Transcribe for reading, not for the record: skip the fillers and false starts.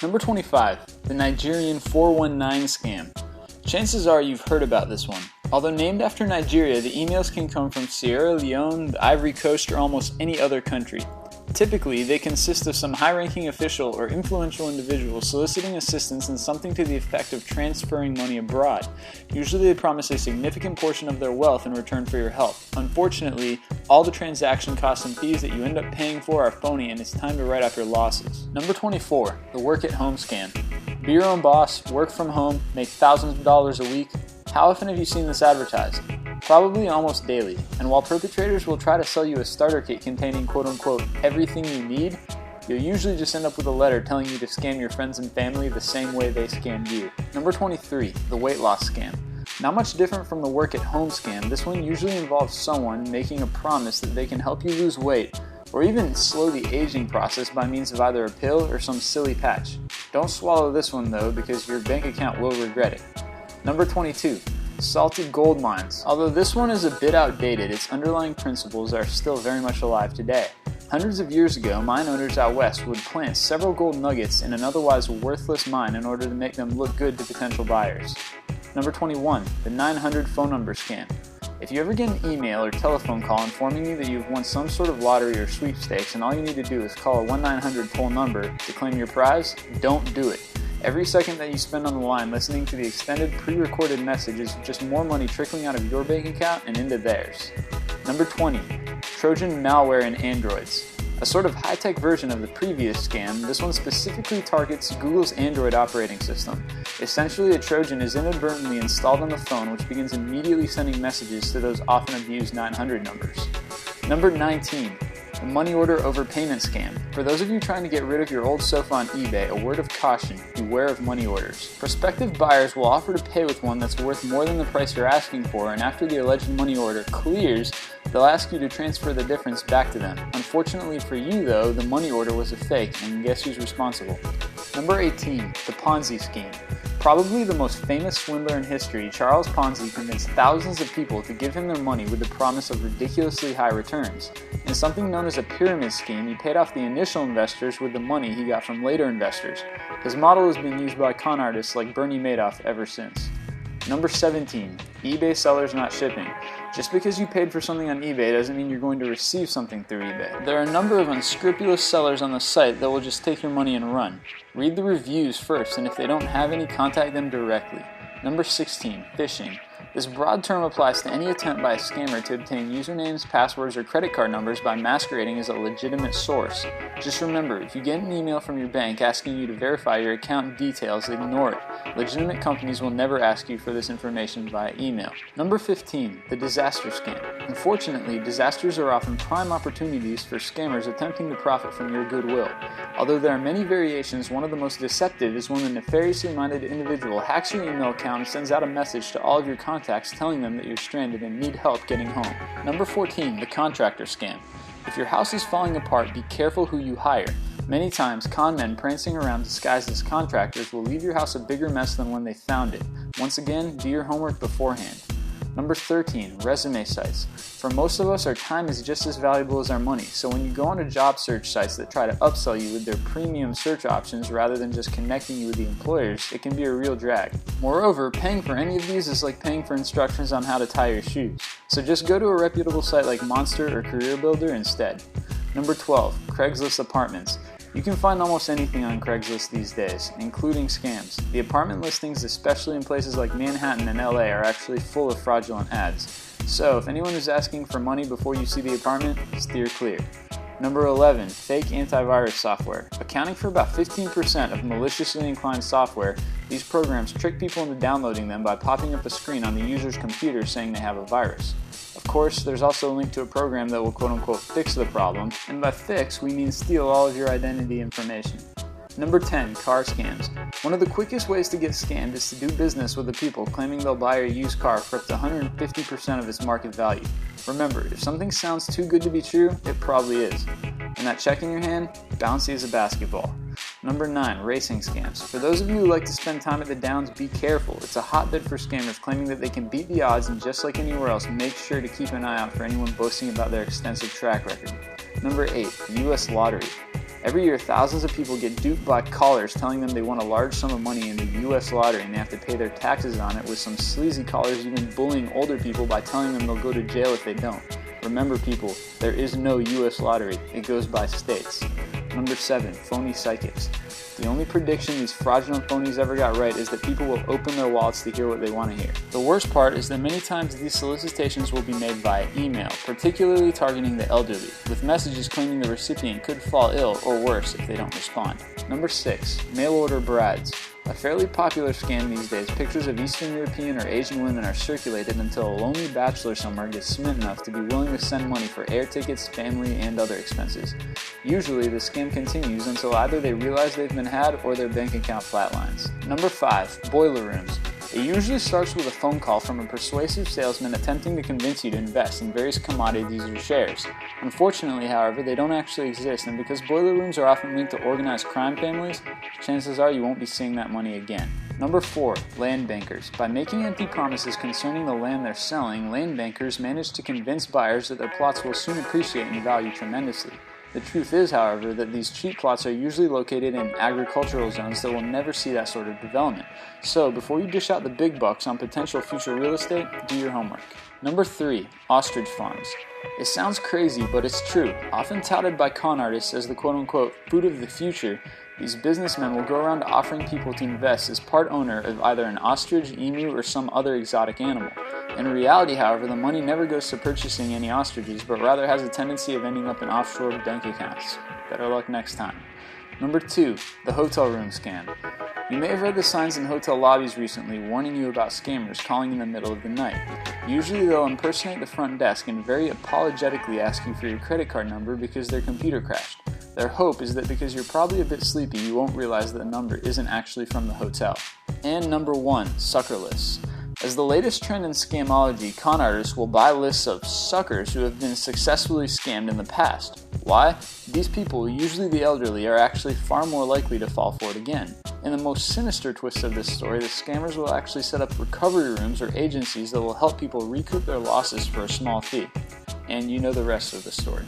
Number 25, the Nigerian 419 scam. Chances are you've heard about this one. Although named after Nigeria, the emails can come from Sierra Leone, the Ivory Coast, or almost any other country. Typically, they consist of some high-ranking official or influential individual soliciting assistance in something to the effect of transferring money abroad. Usually they promise a significant portion of their wealth in return for your help. Unfortunately, all the transaction costs and fees that you end up paying for are phony, and it's time to write off your losses. Number 24, the work-at-home scam. Be your own boss, work from home, make thousands of dollars a week. How often have you seen this advertised? Probably almost daily, and while perpetrators will try to sell you a starter kit containing quote-unquote everything you need, you'll usually just end up with a letter telling you to scam your friends and family the same way they scammed you. Number 23, the weight loss scam. Not much different from the work-at-home scam, this one usually involves someone making a promise that they can help you lose weight, or even slow the aging process by means of either a pill or some silly patch. Don't swallow this one though, because your bank account will regret it. Number 22. Salty gold mines. Although this one is a bit outdated, its underlying principles are still very much alive today. Hundreds of years ago, mine owners out west would plant several gold nuggets in an otherwise worthless mine in order to make them look good to potential buyers. Number 21. The 900 phone number scam. If you ever get an email or telephone call informing you that you've won some sort of lottery or sweepstakes and all you need to do is call a 1-900 toll number to claim your prize, don't do it. Every second that you spend on the line listening to the extended pre-recorded message is just more money trickling out of your bank account and into theirs. Number 20. Trojan malware in Androids. A sort of high-tech version of the previous scam, this one specifically targets Google's Android operating system. Essentially, a Trojan is inadvertently installed on the phone, which begins immediately sending messages to those often abused 900 numbers. Number 19. The money order overpayment scam. For those of you trying to get rid of your old sofa on eBay, a word of caution, beware of money orders. Prospective buyers will offer to pay with one that's worth more than the price you're asking for, and after the alleged money order clears, they'll ask you to transfer the difference back to them. Unfortunately for you though, the money order was a fake, and guess who's responsible? Number 18. The Ponzi scheme. Probably the most famous swindler in history, Charles Ponzi convinced thousands of people to give him their money with the promise of ridiculously high returns. In something known as a pyramid scheme, he paid off the initial investors with the money he got from later investors. His model has been used by con artists like Bernie Madoff ever since. Number 17. eBay sellers not shipping. Just because you paid for something on eBay doesn't mean you're going to receive something through eBay. There are a number of unscrupulous sellers on the site that will just take your money and run. Read the reviews first, and if they don't have any, contact them directly. Number 16. Phishing. This broad term applies to any attempt by a scammer to obtain usernames, passwords, or credit card numbers by masquerading as a legitimate source. Just remember, if you get an email from your bank asking you to verify your account details, ignore it. Legitimate companies will never ask you for this information via email. Number 15. The disaster scam. Unfortunately, disasters are often prime opportunities for scammers attempting to profit from your goodwill. Although there are many variations, one of the most deceptive is when a nefariously minded individual hacks your email account and sends out a message to all of your contacts telling them that you're stranded and need help getting home. Number 14. The contractor scam. If your house is falling apart, be careful who you hire. Many times, con men prancing around disguised as contractors will leave your house a bigger mess than when they found it. Once again, do your homework beforehand. Number 13. Resume sites. For most of us, our time is just as valuable as our money, so when you go onto job search sites that try to upsell you with their premium search options rather than just connecting you with the employers, it can be a real drag. Moreover, paying for any of these is like paying for instructions on how to tie your shoes, so just go to a reputable site like Monster or Career Builder instead. Number 12. Craigslist apartments. You can find almost anything on Craigslist these days, including scams. The apartment listings, especially in places like Manhattan and LA, are actually full of fraudulent ads. So, if anyone is asking for money before you see the apartment, steer clear. Number 11. Fake antivirus software. Accounting for about 15% of maliciously inclined software, these programs trick people into downloading them by popping up a screen on the user's computer saying they have a virus. Of course, there's also a link to a program that will quote-unquote fix the problem, and by fix, we mean steal all of your identity information. Number 10. Car scams. One of the quickest ways to get scammed is to do business with the people claiming they'll buy a used car for up to 150% of its market value. Remember, if something sounds too good to be true, it probably is. And that check in your hand, bouncy as a basketball. Number 9. Racing scams. For those of you who like to spend time at the Downs, be careful. It's a hotbed for scammers claiming that they can beat the odds, and just like anywhere else, make sure to keep an eye out for anyone boasting about their extensive track record. Number 8. The U.S. Lottery. Every year, thousands of people get duped by callers telling them they won a large sum of money in the U.S. lottery and they have to pay their taxes on it, with some sleazy callers even bullying older people by telling them they'll go to jail if they don't. Remember people, there is no U.S. lottery, it goes by states. Number 7, phony psychics. The only prediction these fraudulent phonies ever got right is that people will open their wallets to hear what they want to hear. The worst part is that many times these solicitations will be made via email, particularly targeting the elderly, with messages claiming the recipient could fall ill or worse if they don't respond. Number 6, mail order brides. A fairly popular scam these days, pictures of Eastern European or Asian women are circulated until a lonely bachelor somewhere gets smitten enough to be willing to send money for air tickets, family, and other expenses. Usually, the scam continues until either they realize they've been had or their bank account flatlines. Number 5, boiler rooms. It usually starts with a phone call from a persuasive salesman attempting to convince you to invest in various commodities or shares. Unfortunately, however, they don't actually exist, and because boiler rooms are often linked to organized crime families, chances are you won't be seeing that money again. Number 4, land bankers. By making empty promises concerning the land they're selling, land bankers manage to convince buyers that their plots will soon appreciate in value tremendously. The truth is, however, that these cheap plots are usually located in agricultural zones that will never see that sort of development. So, before you dish out the big bucks on potential future real estate, do your homework. Number 3, ostrich farms. It sounds crazy, but it's true. Often touted by con artists as the quote-unquote food of the future, these businessmen will go around offering people to invest as part owner of either an ostrich, emu, or some other exotic animal. In reality, however, the money never goes to purchasing any ostriches, but rather has a tendency of ending up in offshore bank accounts. Better luck next time. Number 2, the hotel room scam. You may have read the signs in hotel lobbies recently warning you about scammers calling in the middle of the night. Usually they'll impersonate the front desk and very apologetically ask you for your credit card number because their computer crashed. Their hope is that because you're probably a bit sleepy, you won't realize that the number isn't actually from the hotel. And number 1, sucker lists. As the latest trend in scamology, con artists will buy lists of suckers who have been successfully scammed in the past. Why? These people, usually the elderly, are actually far more likely to fall for it again. In the most sinister twist of this story, the scammers will actually set up recovery rooms or agencies that will help people recoup their losses for a small fee. And you know the rest of the story.